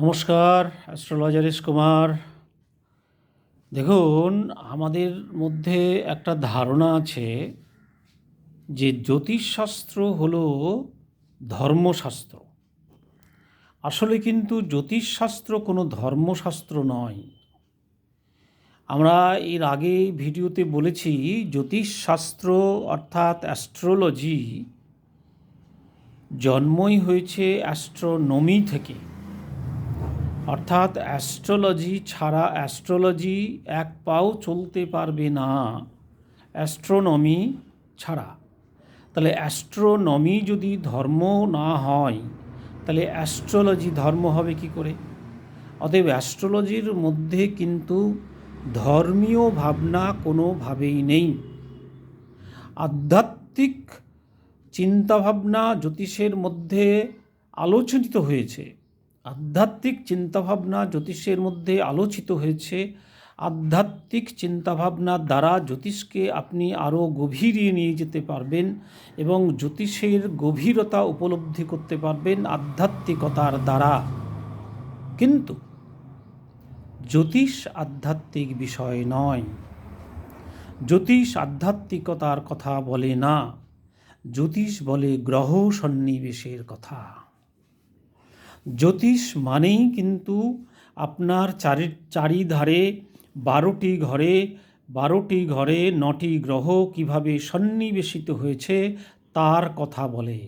নমস্কার, অ্যাস্ট্রোলজারিস কুমার। দেখুন, আমাদের মধ্যে একটা ধারণা আছে যে জ্যোতিষশাস্ত্র হলো ধর্মশাস্ত্র। আসলে কিন্তু জ্যোতিষশাস্ত্র কোনো ধর্মশাস্ত্র নয়। আমরা এর আগে ভিডিওতে বলেছি জ্যোতিষশাস্ত্র অর্থাৎ অ্যাস্ট্রোলজি জন্মই হয়েছে অ্যাস্ট্রোনমি থেকে। অর্থাৎ অ্যাস্ট্রোলজি ছাড়া অ্যাস্ট্রোলজি এক পাও চলতে পারবে না অ্যাস্ট্রোনমি ছাড়া। তাহলে অ্যাস্ট্রোনমি যদি ধর্ম না হয় তাহলে অ্যাস্ট্রোলজি ধর্ম হবে কি করে? অতএব অ্যাস্ট্রোলজির মধ্যে কিন্তু ধর্মীয় ভাবনা কোনোভাবেই নেই। আধ্যাত্মিক চিন্তাভাবনা জ্যোতিষের মধ্যে আলোচিত হয়েছে। আধ্যাত্মিক চিন্তাভাবনা জ্যোতিষের মধ্যে আলোচিত হয়েছে। আধ্যাত্মিক চিন্তাভাবনার দ্বারা জ্যোতিষকে আপনি আরও গভীরে নিয়ে যেতে পারবেন এবং জ্যোতিষের গভীরতা উপলব্ধি করতে পারবেন আধ্যাত্মিকতার দ্বারা। কিন্তু জ্যোতিষ আধ্যাত্মিক বিষয় নয়। জ্যোতিষ আধ্যাত্মিকতার কথা বলে না। জ্যোতিষ বলে গ্রহ সন্নিবেশের কথা। জ্যোতিষ মানেই কিন্তু আপনার চারিধারে 12টি ঘরে 9টি গ্রহ কিভাবে সন্নিবেশিত হয়েছে তার কথা বলে।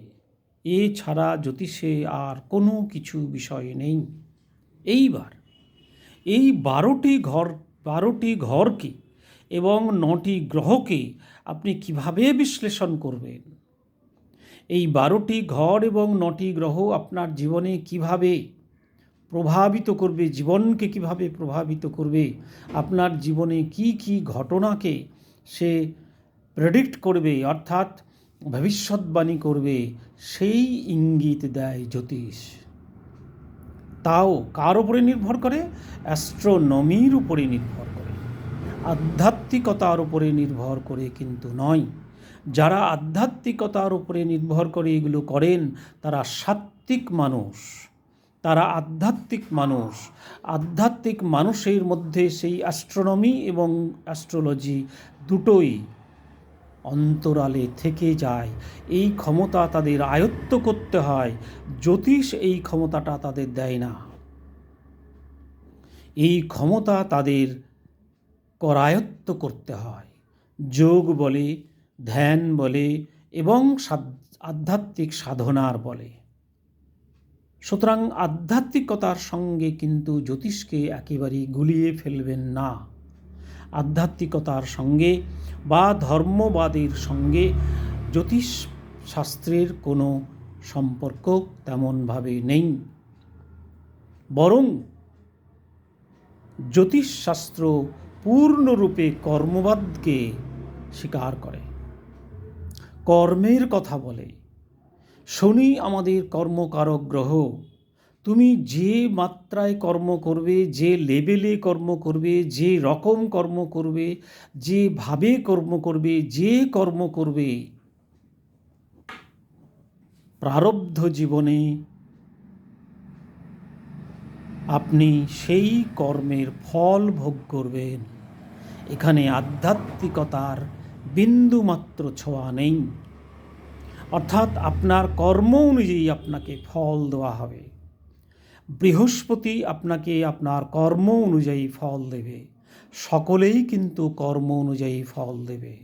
এছাড়া জ্যোতিষে আর কোনো কিছু বিষয় নেই। এইবার এই 12টি ঘরকে এবং 9টি গ্রহকে আপনি কিভাবে বিশ্লেষণ করবেন? এই 12টি ঘর এবং 9টি গ্রহ আপনার জীবনে কিভাবে প্রভাবিত করবে, জীবনকে কিভাবে প্রভাবিত করবে, আপনার জীবনে কি কি ঘটনাকে সে প্রেডিক্ট করবে অর্থাৎ ভবিষ্যৎবাণী করবে, সেই ইঙ্গিত দেয় জ্যোতিষ। তাও কার উপরে নির্ভর করে? অ্যাস্ট্রোনমির উপরে নির্ভর করে, আধ্যাত্মিকতার উপরে নির্ভর করে কিন্তু নয়। যারা আধ্যাত্মিকতার উপরে নির্ভর করে এগুলো করেন তারা সাত্ত্বিক মানুষ, তারা আধ্যাত্মিক মানুষ। আধ্যাত্মিক মানুষের মধ্যে সেই অ্যাস্ট্রোনমি এবং অ্যাস্ট্রোলজি দুটোই অন্তরালে থেকে যায়। এই ক্ষমতা তাদের আয়ত্ত করতে হয়। জ্যোতিষ এই ক্ষমতাটা তাদের দেয় না। এই ক্ষমতা তাদের করায়ত্ত করতে হয় যোগ বলে, ধ্যান বলে এবং আধ্যাত্মিক সাধনার বলে। সুতরাং আধ্যাত্মিকতার সঙ্গে কিন্তু জ্যোতিষকে একেবারেই গুলিয়ে ফেলবেন না। আধ্যাত্মিকতার সঙ্গে বা ধর্মবাদের সঙ্গে জ্যোতিষ শাস্ত্রের কোনো সম্পর্ক তেমনভাবে নেই। বরং জ্যোতিষশাস্ত্র পূর্ণরূপে কর্মবাদকে স্বীকার করে, কর্মের কথা বলে। শনি আমাদের কর্মকারক গ্রহ। তুমি যে মাত্রায় কর্ম করবে, যে লেভেলে কর্ম করবে, যে রকম কর্ম করবে, যেভাবে কর্ম করবে, যে কর্ম করবে, প্রারব্ধ জীবনে আপনি সেই কর্মের ফল ভোগ করবেন। এখানে আধ্যাত্মিকতার বিন্দুমাত্র ছোঁয়া নেই। অর্থাৎ আপনার কর্ম অনুযায়ী আপনাকে ফল দেওয়া হবে। বৃহস্পতি আপনাকে আপনার কর্ম অনুযায়ী ফল দেবে। সকলেই কিন্তু কর্ম অনুযায়ী ফল দেবে।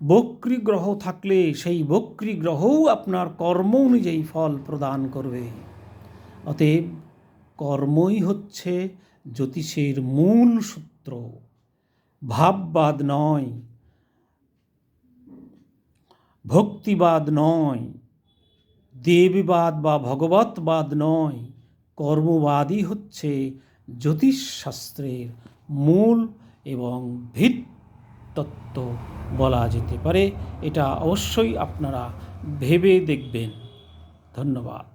বক্রী গ্রহ থাকলে সেই বক্রী গ্রহও আপনার কর্ম অনুযায়ী ফল প্রদান করবে। অতএব কর্মই হচ্ছে জ্যোতিষের মূল সূত্র, ভাববাদ নয়, ভক্তিবাদ নয়, দেববাদ বা ভগবতবাদ নয়। কর্মবাদই হচ্ছে জ্যোতিষশাস্ত্রের মূল এবং ভিত্তত্ত্ব বলা যেতে পারে। এটা অবশ্যই আপনারা ভেবে দেখবেন। ধন্যবাদ।